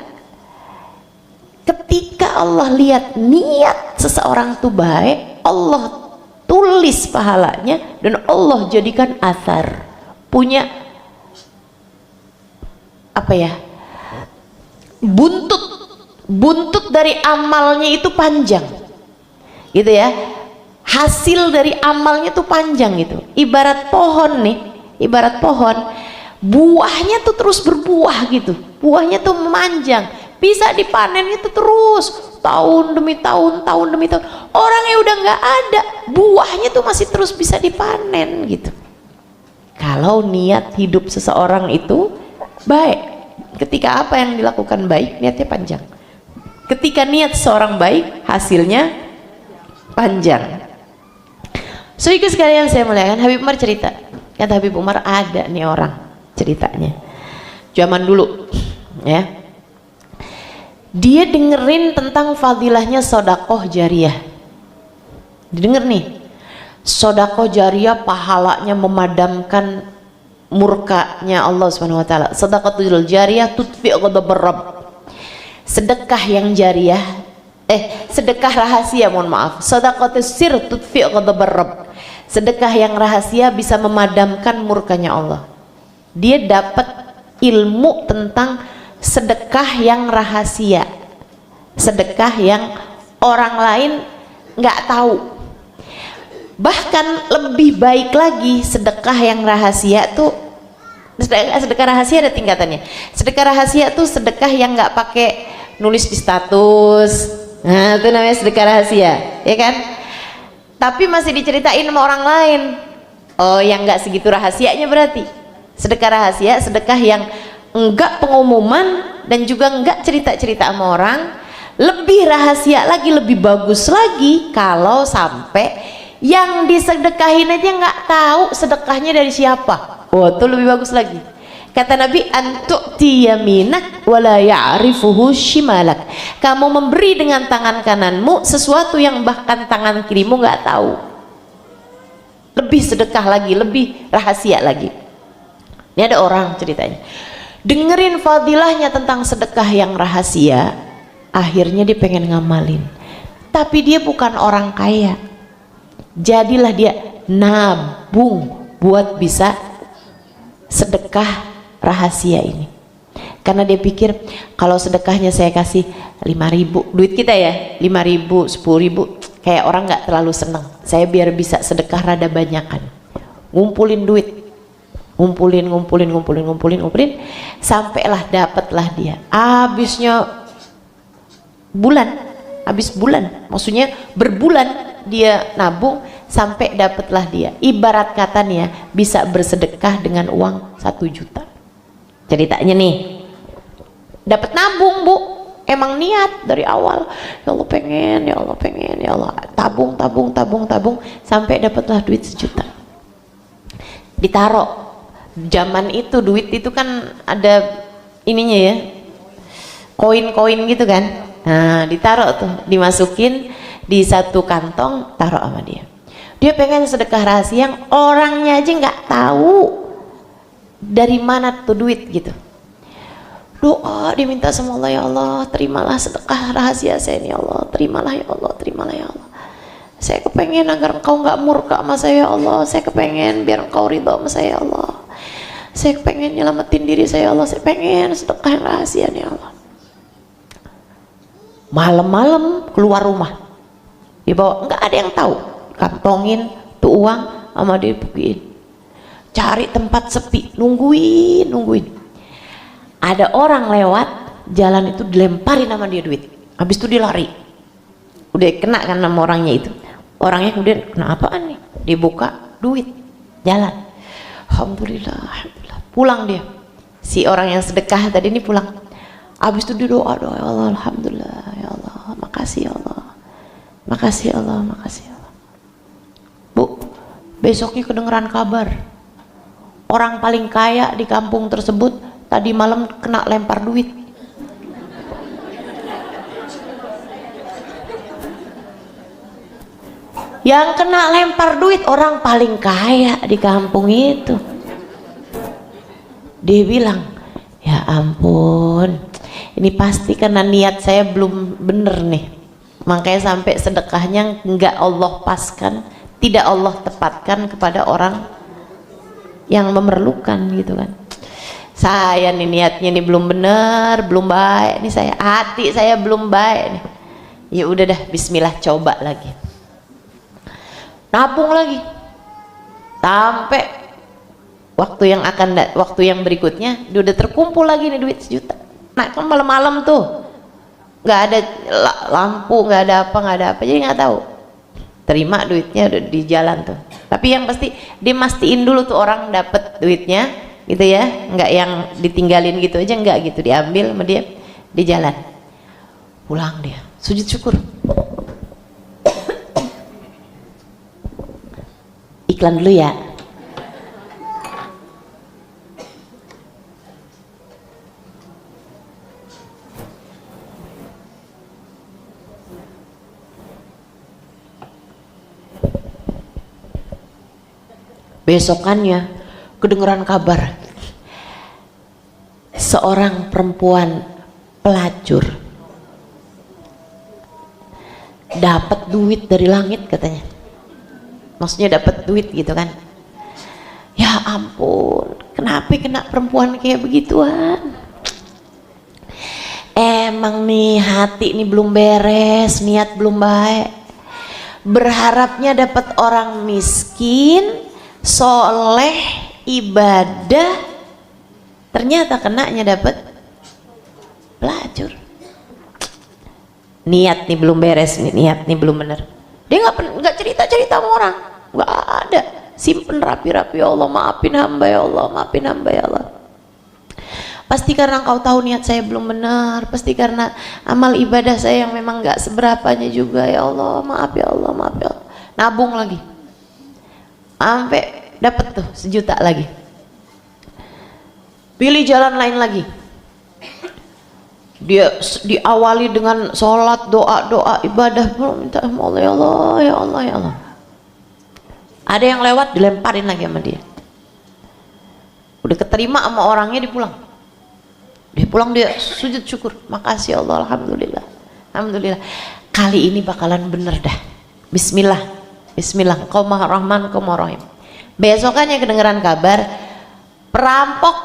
ketika Allah lihat niat seseorang itu baik, Allah tulis pahalanya dan Allah jadikan athar, punya apa ya, buntut dari amalnya itu panjang gitu ya, hasil dari amalnya tuh panjang gitu. Ibarat pohon nih, ibarat pohon, buahnya tuh terus berbuah gitu, buahnya tuh memanjang, bisa dipanennya tuh terus tahun demi tahun, tahun demi tahun. Orangnya udah nggak ada, buahnya tuh masih terus bisa dipanen gitu. Kalau niat hidup seseorang itu baik, ketika apa yang dilakukan baik, niatnya panjang. Ketika niat seorang baik, hasilnya panjang. Saudaraku sekalian saya muliakan, Habib Umar cerita, kata Habib Umar, ada nih orang ceritanya zaman dulu ya, dia dengerin tentang fadilahnya sodakoh jariyah. Didengar nih, sodakoh jariyah pahalanya memadamkan murkanya Allah Subhanahu wa taala. Sedekatul jariyah tudfi ghadabar rabb. Sedekah yang jariyah sedekah rahasia, mohon maaf, shadaqatus sir tudfi ghadabar rabb. Sedekah yang rahasia bisa memadamkan murkanya Allah. Dia dapat ilmu tentang sedekah yang rahasia, sedekah yang orang lain nggak tahu. Bahkan lebih baik lagi, sedekah yang rahasia tuh, sedekah rahasia ada tingkatannya. Sedekah rahasia tuh sedekah yang nggak pakai nulis di status, nah itu namanya sedekah rahasia, ya kan? Tapi masih diceritain sama orang lain. Oh, yang nggak segitu rahasianya berarti. Sedekah rahasia, sedekah yang enggak pengumuman dan juga enggak cerita-cerita sama orang. Lebih rahasia lagi, lebih bagus lagi kalau sampai yang disedekahin aja nggak tahu sedekahnya dari siapa. Oh, itu lebih bagus lagi. Kata Nabi, antu'ti yaminak wala ya'rifuhu shimalak. Kamu memberi dengan tangan kananmu sesuatu yang bahkan tangan kirimu nggak tahu. Lebih sedekah lagi, lebih rahasia lagi. Ini ada orang ceritanya, dengerin fadilahnya tentang sedekah yang rahasia, akhirnya dia pengen ngamalin. Tapi dia bukan orang kaya. Jadilah dia nabung buat bisa sedekah rahasia ini, karena dia pikir kalau sedekahnya saya kasih 5.000, duit kita ya 5.000, 10.000, kayak orang nggak terlalu seneng. Saya biar bisa sedekah rada banyakan, ngumpulin duit, ngumpulin, sampailah dapatlah dia. Habis bulan, maksudnya berbulan dia nabung sampai dapatlah dia. Ibarat katanya bisa bersedekah dengan uang 1 juta. Ceritanya nih, dapat nabung bu, emang niat dari awal, ya Allah pengen, ya Allah pengen, ya Allah tabung sampai dapatlah duit 1 juta. Ditaruh, zaman itu duit itu kan ada ininya ya, koin-koin gitu kan. Nah ditaruh tuh, dimasukin di satu kantong, taruh sama dia. Dia pengen sedekah rahasia yang orangnya aja nggak tahu dari mana tuh duit gitu. Doa diminta sama Allah, ya Allah terimalah sedekah rahasia saya ini, ya Allah terimalah, ya Allah terimalah, ya Allah. Saya kepengen agar engkau nggak murka sama saya, ya Allah. Saya kepengen biar engkau ridho sama saya, ya Allah. Saya kepengen nyelamatin diri saya, ya Allah. Saya pengen sedekah yang rahasia, ya Allah. Malam-malam keluar rumah, dibawa, nggak ada yang tahu, kantongin tuh uang sama dia bukuin. Cari tempat sepi, nungguin. Ada orang lewat jalan itu, dilemparin sama dia duit. Habis itu dia lari. Udah kena kan sama orangnya itu. Orangnya kemudian, kena apaan nih? Dibuka duit, jalan. Alhamdulillah. Pulang dia. Si orang yang sedekah tadi ini pulang. Habis itu dia doa, ya Allah, alhamdulillah, ya Allah, makasih ya Allah. Makasih ya Allah, makasih ya Allah. Bu, besoknya kedengeran kabar. Orang paling kaya di kampung tersebut tadi malam kena lempar duit. Yang kena lempar duit orang paling kaya di kampung itu. Dia bilang, ya ampun, ini pasti karena niat saya belum bener nih, makanya sampai sedekahnya enggak Allah paskan, tidak Allah tepatkan kepada orang yang memerlukan gitu kan. Saya nih niatnya nih belum bener, belum baik nih, saya hati saya belum baik nih. Ya udah dah, bismillah, coba lagi, nabung lagi sampai waktu yang berikutnya dia udah terkumpul lagi nih duit 1 juta. Nah kan malam-malam tuh nggak ada lampu, nggak ada apa, jadi nggak tahu. Terima duitnya udah di jalan tuh. Tapi yang pasti dia mastiin dulu tuh orang dapat duitnya gitu ya, nggak yang ditinggalin gitu aja, nggak gitu, diambil sama dia di jalan. Pulang dia sujud syukur. Iklan dulu ya. Besokannya kedengeran kabar seorang perempuan pelacur dapat duit dari langit katanya, maksudnya dapat duit gitu kan. Ya ampun, kenapa kena perempuan kayak begituan? Emang nih hati nih belum beres, niat belum baik, berharapnya dapat orang miskin, soleh, ibadah, ternyata kenanya dapat pelacur. Niat nih belum beres nih, niat nih belum bener. Dia nggak cerita sama orang, nggak ada, simpen rapi-rapi. Ya Allah maafin hamba, ya Allah maafin hamba, ya Allah. Pasti karena engkau tahu niat saya belum benar, pasti karena amal ibadah saya yang memang nggak seberapanya juga, ya Allah maaf, ya Allah maaf, ya Allah. Nabung lagi sampai dapat tuh 1 juta lagi, pilih jalan lain lagi. Dia diawali dengan sholat, doa ibadah, minta Allah, ya Allah, ya Allah, ya Allah. Ada yang lewat dilemparin lagi sama dia, udah keterima sama orangnya, dia pulang dia sujud syukur, makasih Allah, alhamdulillah, alhamdulillah, kali ini bakalan bener dah, bismillah, bismillah, kau maha rahman, kau maha rahim. Besokannya kedengeran kabar perampok,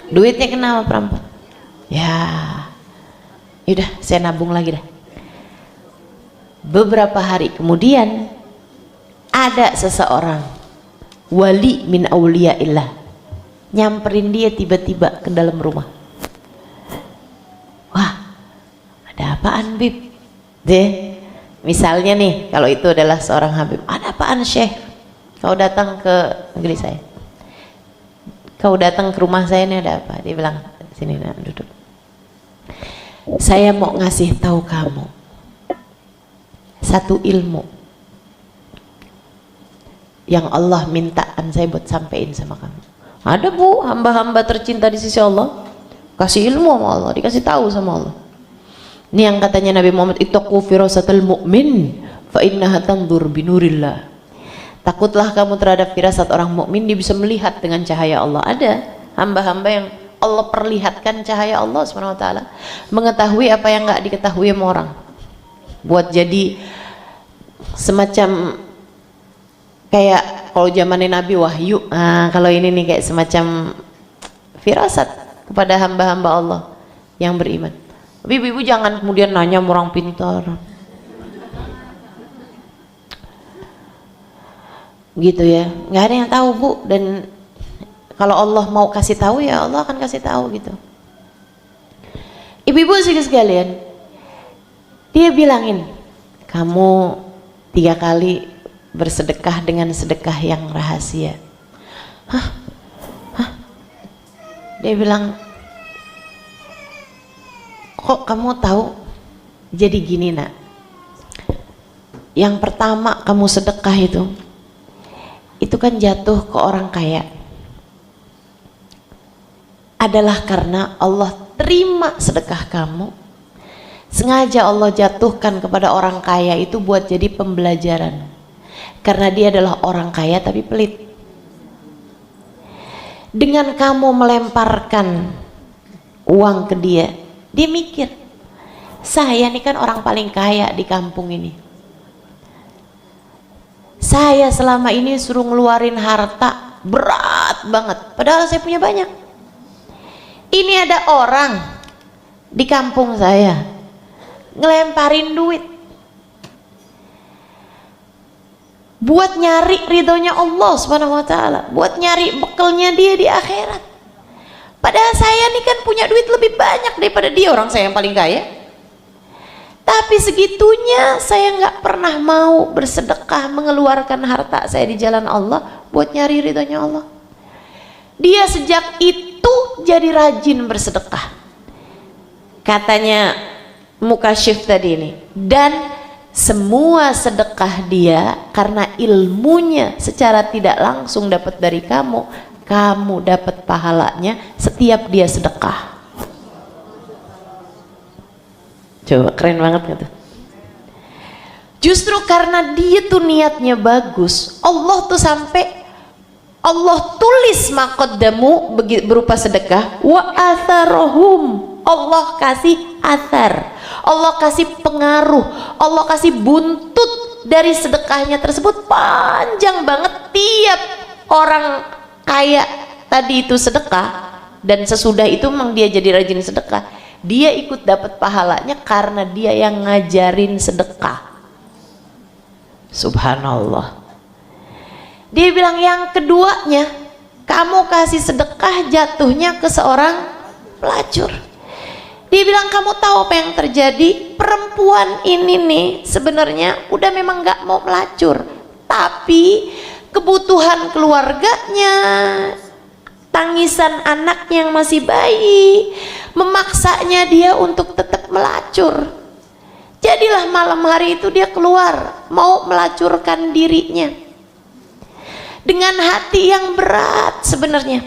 duitnya kena sama perampok. Ya udah, saya nabung lagi dah. Beberapa hari kemudian ada seseorang wali min auliyaillah nyamperin dia tiba-tiba ke dalam rumah. Wah, ada apaan Bib? Deh, misalnya nih, kalau itu adalah seorang Habib, ada apaan Syekh? Kau datang ke negeri saya, kau datang ke rumah saya, ini ada apa? Dia bilang, sini nak duduk. Saya mau ngasih tahu kamu satu ilmu yang Allah mintaan saya buat sampein sama kamu. Ada bu, hamba-hamba tercinta di sisi Allah, kasih ilmu sama Allah, dikasih tahu sama Allah. Ini yang katanya Nabi Muhammad, ittaqu firasatal mu'min fa innaha tanzur binurillah. Takutlah kamu terhadap firasat orang mukmin, dia bisa melihat dengan cahaya Allah. Ada hamba-hamba yang Allah perlihatkan cahaya Allah SWT, mengetahui apa yang nggak diketahui sama orang, buat jadi semacam kayak kalau zamannya Nabi wahyu. Nah, kalau ini nih kayak semacam firasat kepada hamba-hamba Allah yang beriman. Tapi ibu-ibu jangan kemudian nanya orang pintar gitu ya, nggak ada yang tahu bu. Dan kalau Allah mau kasih tahu, ya Allah akan kasih tahu gitu. Ibu-ibu sekalian, dia bilangin, kamu 3 kali bersedekah dengan sedekah yang rahasia. Hah? Dia bilang, kok kamu tahu? Jadi gini nak, yang pertama kamu sedekah itu kan jatuh ke orang kaya, adalah karena Allah terima sedekah kamu, sengaja Allah jatuhkan kepada orang kaya itu buat jadi pembelajaran. Karena dia adalah orang kaya tapi pelit. Dengan kamu melemparkan uang ke dia, dia mikir, saya ini kan orang paling kaya di kampung ini, saya selama ini suruh ngeluarin harta berat banget, padahal saya punya banyak. Ini ada orang di kampung saya ngelemparin duit buat nyari ridhonya Allah SWT, buat nyari bekalnya dia di akhirat. Padahal saya nih kan punya duit lebih banyak daripada dia, orang saya yang paling kaya. Tapi segitunya saya nggak pernah mau bersedekah, mengeluarkan harta saya di jalan Allah buat nyari ridhonya Allah. Dia sejak itu jadi rajin bersedekah, katanya Mukasyif tadi ini. Dan semua sedekah dia karena ilmunya secara tidak langsung dapat dari kamu, kamu dapat pahalanya setiap dia sedekah. Coba keren banget gitu. Justru karena dia tuh niatnya bagus, Allah tuh sampai Allah tulis maqaddamu berupa sedekah, wa atharohum, Allah kasih athar, Allah kasih pengaruh, Allah kasih buntut dari sedekahnya tersebut panjang banget. Tiap orang kaya tadi itu sedekah, dan sesudah itu memang dia jadi rajin sedekah, dia ikut dapat pahalanya karena dia yang ngajarin sedekah. Subhanallah. Dia bilang yang keduanya, kamu kasih sedekah jatuhnya ke seorang pelacur. Dia bilang, kamu tahu apa yang terjadi? Perempuan ini nih sebenarnya udah memang gak mau melacur, tapi kebutuhan keluarganya, tangisan anaknya yang masih bayi, memaksanya dia untuk tetap melacur. Jadilah malam hari itu dia keluar mau melacurkan dirinya dengan hati yang berat sebenarnya.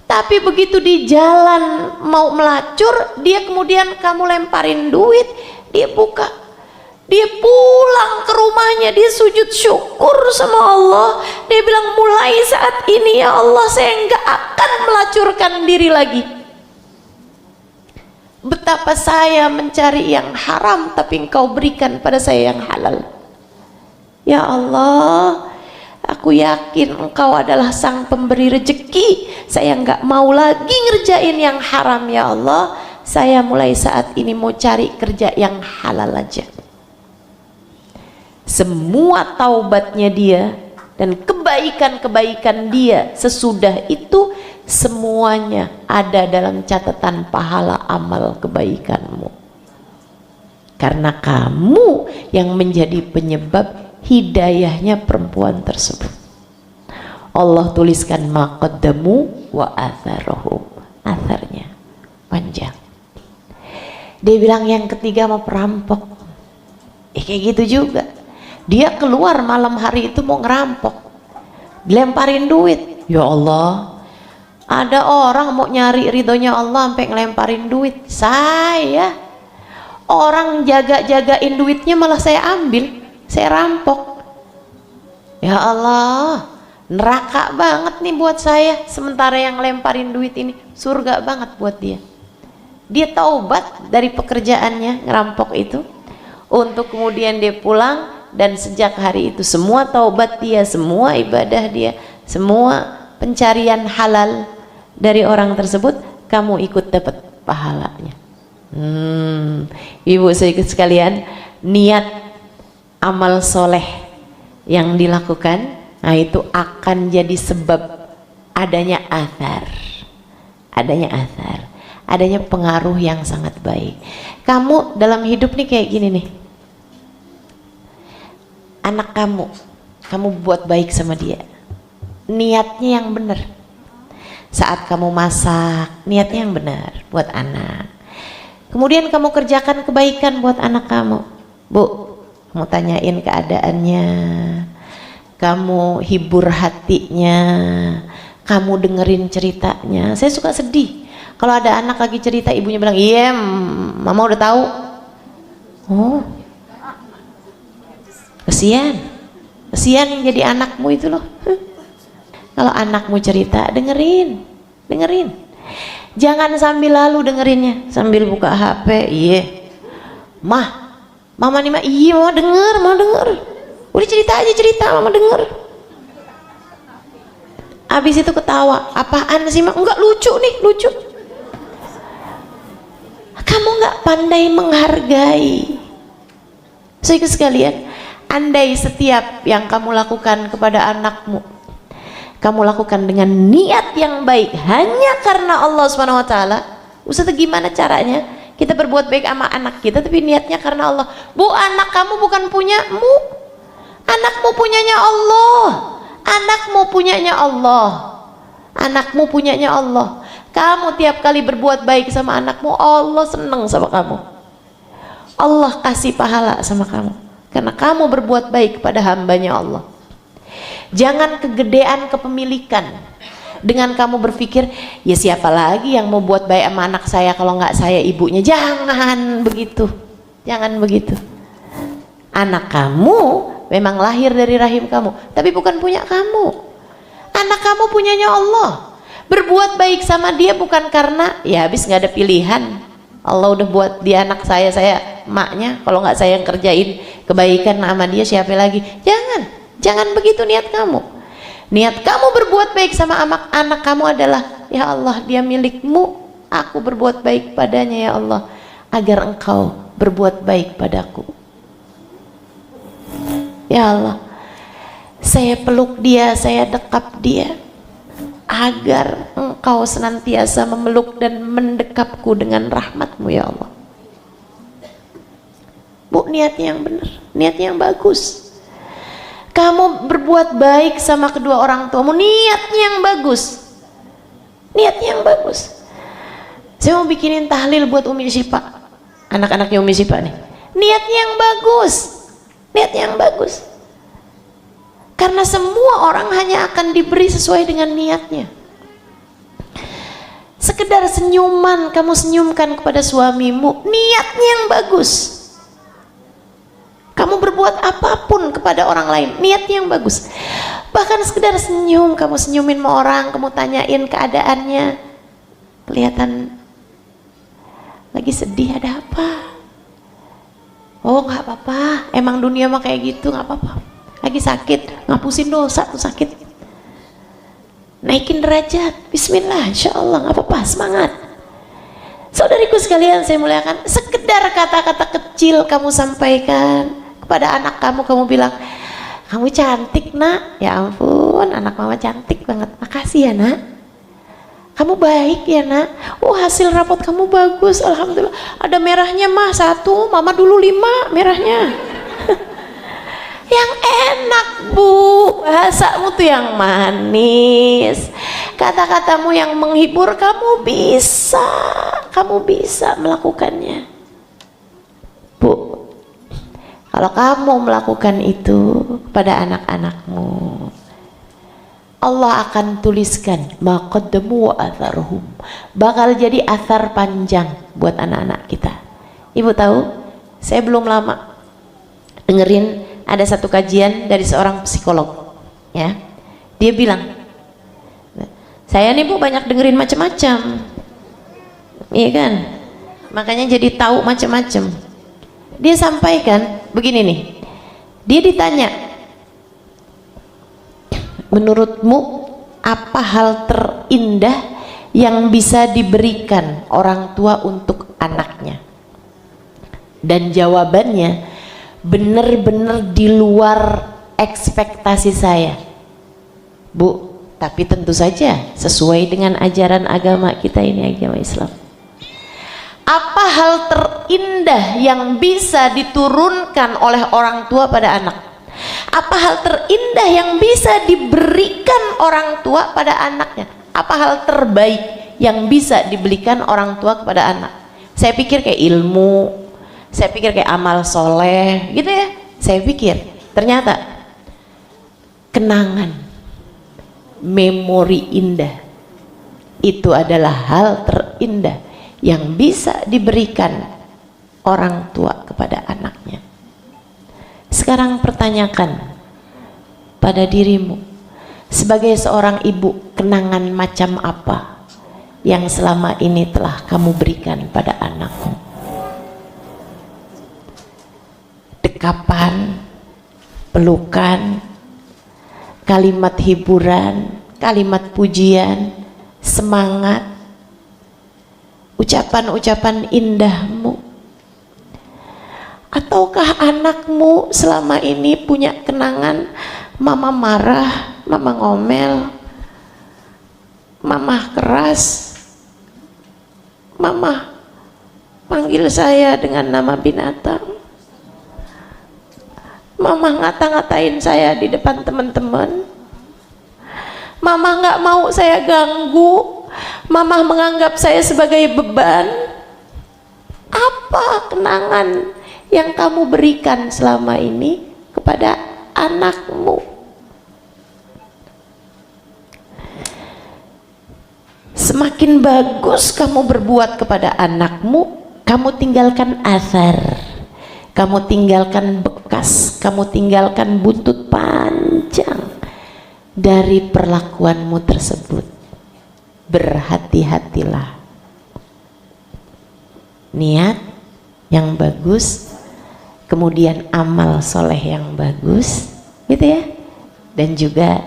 Tapi begitu di jalan mau melacur, dia kemudian kamu lemparin duit, dia buka, dia pulang ke rumahnya, dia sujud syukur sama Allah. Dia bilang, mulai saat ini ya Allah, saya enggak akan melacurkan diri lagi. Betapa saya mencari yang haram, tapi Engkau berikan pada saya yang halal. Ya Allah, aku yakin Engkau adalah sang pemberi rezeki. Saya enggak mau lagi ngerjain yang haram ya Allah. Saya mulai saat ini mau cari kerja yang halal aja. Semua taubatnya dia dan kebaikan-kebaikan dia sesudah itu semuanya ada dalam catatan pahala amal kebaikanmu. Karena kamu yang menjadi penyebab hidayahnya perempuan tersebut. Allah tuliskan maqaddamu wa atharuhum, atharnya panjang. Dia bilang yang ketiga mau perampok. Kayak gitu juga. Dia keluar malam hari itu mau ngerampok, dilemparin duit. Ya Allah, ada orang mau nyari ridhonya Allah sampai ngelemparin duit. Saya orang jaga-jagain duitnya malah saya ambil, saya rampok. Ya Allah, neraka banget nih buat saya. Sementara yang lemparin duit ini surga banget buat dia. Dia taubat dari pekerjaannya ngerampok itu, untuk kemudian dia pulang. Dan sejak hari itu semua taubat dia, semua ibadah dia, semua pencarian halal dari orang tersebut, kamu ikut dapat pahalanya. Ibu sekalian, niat amal soleh yang dilakukan, nah itu akan jadi sebab adanya athar, adanya pengaruh yang sangat baik. Kamu dalam hidup nih kayak gini nih, anak kamu buat baik sama dia, niatnya yang benar. Saat kamu masak, niatnya yang benar buat anak. Kemudian kamu kerjakan kebaikan buat anak kamu. Bu, kamu tanyain keadaannya, kamu hibur hatinya, kamu dengerin ceritanya. Saya suka sedih kalau ada anak lagi cerita, ibunya bilang, iya mama udah tahu. Oh, kesian yang jadi anakmu itu loh. Kalau anakmu cerita, dengerin. Jangan sambil lalu dengerinnya, sambil buka HP. Iya mama nih iya mau denger. Udah cerita mama denger. Abis itu ketawa, apaan sih mak? Enggak, lucu. Kamu nggak pandai menghargai. Saudara sekalian, andai setiap yang kamu lakukan kepada anakmu, kamu lakukan dengan niat yang baik hanya karena Allah SWT. Ustaz, gimana caranya kita berbuat baik sama anak kita tapi niatnya karena Allah? Bu, anak kamu bukan punyamu, anakmu punyanya Allah. Anakmu punyanya Allah. Kamu tiap kali berbuat baik sama anakmu, Allah seneng sama kamu, Allah kasih pahala sama kamu karena kamu berbuat baik pada hambanya Allah. Jangan kegedean kepemilikan dengan kamu berpikir, ya siapa lagi yang mau buat baik sama anak saya kalau nggak saya ibunya. Jangan begitu. Anak kamu memang lahir dari rahim kamu, tapi bukan punya kamu. Anak kamu punyanya Allah. Berbuat baik sama dia bukan karena ya habis nggak ada pilihan, Allah udah buat dia anak saya emaknya, kalau nggak saya yang kerjain kebaikan sama dia siapa lagi? Jangan begitu niat kamu. Niat kamu berbuat baik sama anak kamu adalah, ya Allah dia milikmu, aku berbuat baik padanya ya Allah, agar engkau berbuat baik padaku. Ya Allah, saya peluk dia, saya dekap dia, agar engkau senantiasa memeluk dan mendekapku dengan rahmatmu ya Allah. Bu, niatnya yang benar, niatnya yang bagus. Kamu berbuat baik sama kedua orang tuamu, niatnya yang bagus, niatnya yang bagus. Saya mau bikinin tahlil buat Umi Syifa, anak-anaknya Umi Syifa nih, niatnya yang bagus, niatnya yang bagus. Karena semua orang hanya akan diberi sesuai dengan niatnya. Sekedar senyuman kamu senyumkan kepada suamimu, niatnya yang bagus. Kamu berbuat apapun kepada orang lain, niatnya yang bagus. Bahkan sekedar senyum, kamu senyumin sama orang, kamu tanyain keadaannya, kelihatan lagi sedih, ada apa? Oh nggak apa-apa, emang dunia mah kayak gitu, nggak apa-apa. Lagi sakit, ngapusin dosa tuh sakit, naikin derajat, bismillah, insya Allah, nggak apa-apa, semangat. Saudariku sekalian saya muliakan, sekedar kata-kata kecil kamu sampaikan kepada anak kamu bilang, kamu cantik nak, ya ampun anak mama cantik banget, makasih ya nak, kamu baik ya nak, oh hasil rapot kamu bagus, alhamdulillah, ada merahnya mah 1, mama dulu 5 merahnya. Yang enak bu, bahasamu tuh yang manis, kata-katamu yang menghibur, kamu bisa melakukannya. Bu, kalau kamu melakukan itu pada anak-anakmu, Allah akan tuliskan maqaddamu wa atharuhum, bakal jadi athar panjang buat anak-anak kita. Ibu tahu, saya belum lama dengerin ada satu kajian dari seorang psikolog, ya. Dia bilang, saya nih bu banyak dengerin macam-macam, iya kan, makanya jadi tahu macam-macam. Dia sampaikan begini nih, dia ditanya, menurutmu apa hal terindah yang bisa diberikan orang tua untuk anaknya? Dan jawabannya benar-benar di luar ekspektasi saya, bu, tapi tentu saja sesuai dengan ajaran agama kita ini, agama Islam. Apa hal terindah yang bisa diturunkan oleh orang tua pada anak? Apa hal terindah yang bisa diberikan orang tua pada anaknya? Apa hal terbaik yang bisa diberikan orang tua kepada anak? Saya pikir kayak ilmu, saya pikir kayak amal soleh gitu ya. Saya pikir ternyata kenangan, memori indah itu adalah hal terindah yang bisa diberikan orang tua kepada anaknya. Sekarang pertanyakan pada dirimu, sebagai seorang ibu, kenangan macam apa yang selama ini telah kamu berikan pada anakmu? Dekapan, pelukan, kalimat hiburan, kalimat pujian, semangat, ucapan-ucapan indahmu? Ataukah anakmu selama ini punya kenangan mama marah, mama ngomel, mama keras, mama panggil saya dengan nama binatang, mama ngata-ngatain saya di depan teman-teman, mama nggak mau saya ganggu, mama menganggap saya sebagai beban? Apa kenangan yang kamu berikan selama ini kepada anakmu? Semakin bagus kamu berbuat kepada anakmu, kamu tinggalkan athar, kamu tinggalkan bekas, kamu tinggalkan buntut panjang dari perlakuanmu tersebut. Berhati-hatilah. niat yang bagus, kemudian amal soleh yang bagus, gitu ya, dan juga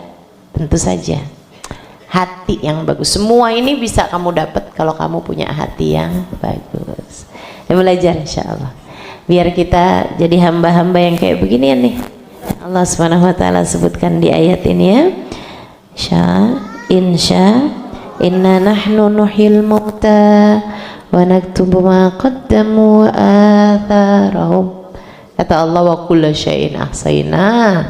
tentu saja hati yang bagus. Semua ini bisa kamu dapat kalau kamu punya hati yang bagus. Ya, belajar insya Allah biar kita jadi hamba-hamba yang kayak beginian nih. Allah Subhanahu wa taala sebutkan di ayat ini ya. Insya inna nahnu nuhyil mauta wa naktubu ma qaddamu wa atharahum. Kata Allah, wa kullu syai'in ahsayna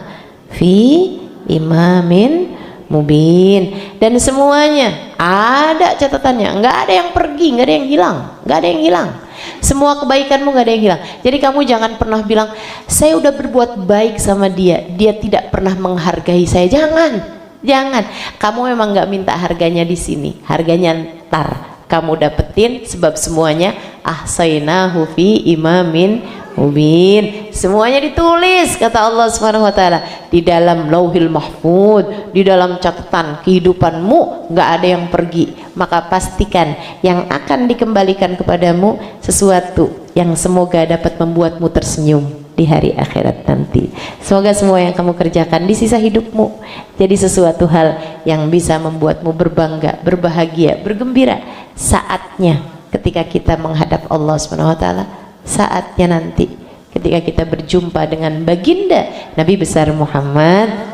fi imamin mubin. Dan semuanya ada catatannya, nggak ada yang pergi, nggak ada yang hilang, nggak ada yang hilang. Semua kebaikanmu nggak ada yang hilang. Jadi kamu jangan pernah bilang saya udah berbuat baik sama dia, dia tidak pernah menghargai saya. Jangan. Kamu memang nggak minta harganya di sini, harganya ntar kamu dapetin, sebab semuanya ahsainahu fi imamin mubin. Semuanya ditulis, kata Allah Subhanahu wa taala, di dalam Lauhil Mahfud, di dalam catatan kehidupanmu, nggak ada yang pergi. Maka pastikan yang akan dikembalikan kepadamu sesuatu yang semoga dapat membuatmu tersenyum di hari akhirat nanti. Semoga semua yang kamu kerjakan di sisa hidupmu jadi sesuatu hal yang bisa membuatmu berbangga, berbahagia, bergembira saatnya ketika kita menghadap Allah Subhanahu wa taala, saatnya nanti ketika kita berjumpa dengan baginda Nabi besar Muhammad.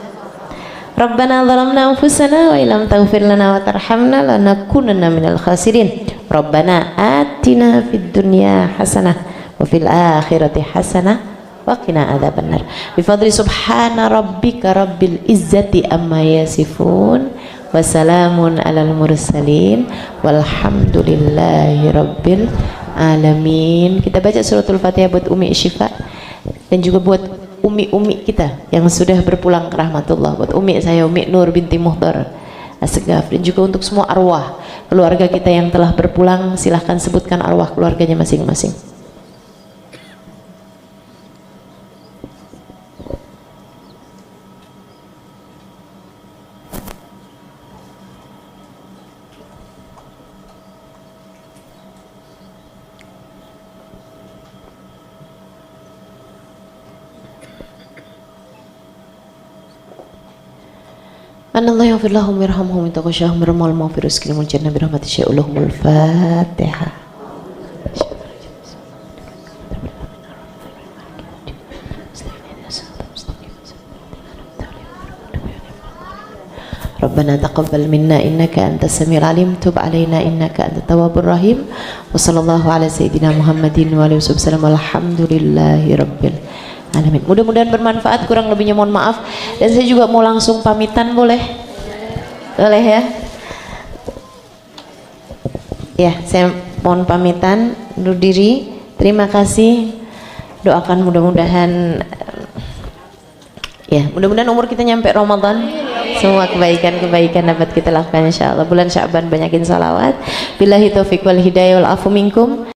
Rabbana zalamna anfusana wa illam taghfir lana wa tarhamna lanakunanna minal khasirin. Rabbana atina fid dunya hasanah wa fil akhirati hasanah wa qina adzabannar. Bi fadli subhana rabbika rabbil izzati amma yasifun wa salamun alal mursalin walhamdulillahi rabbil alamin. Kita baca suratul Fatihah buat Umi Syifa dan juga buat umi-umi kita yang sudah berpulang ke rahmatullah, buat umi saya Umi Nur binti Muhdar Assegaf, dan juga untuk semua arwah keluarga kita yang telah berpulang. Silahkan sebutkan arwah keluarganya masing-masing. Anallahu yaghfir lahum warhamhum wa taqashahum warhamhum maghfir rizqihim jannah bi rahmati syai'ullahumul Fatihah. Rabbana taqabbal minna innaka antas samiul alim, tub alaina innaka antat tawwabur rahim. Wa sallallahu ala sayyidina Muhammadin wa alihi wasallam. Alhamdulillahi rabbil alamin. Mudah-mudahan bermanfaat, kurang lebihnya mohon maaf. Dan saya juga mau langsung pamitan, boleh? Boleh ya? Ya, saya mohon pamitan undur diri. Terima kasih. Doakan mudah-mudahan ya, mudah-mudahan umur kita nyampe Ramadan. Semua kebaikan-kebaikan dapat kita lakukan insyaallah. Bulan Sya'ban banyakin salawat. Billahi taufiq wal hidayah wal afu minkum.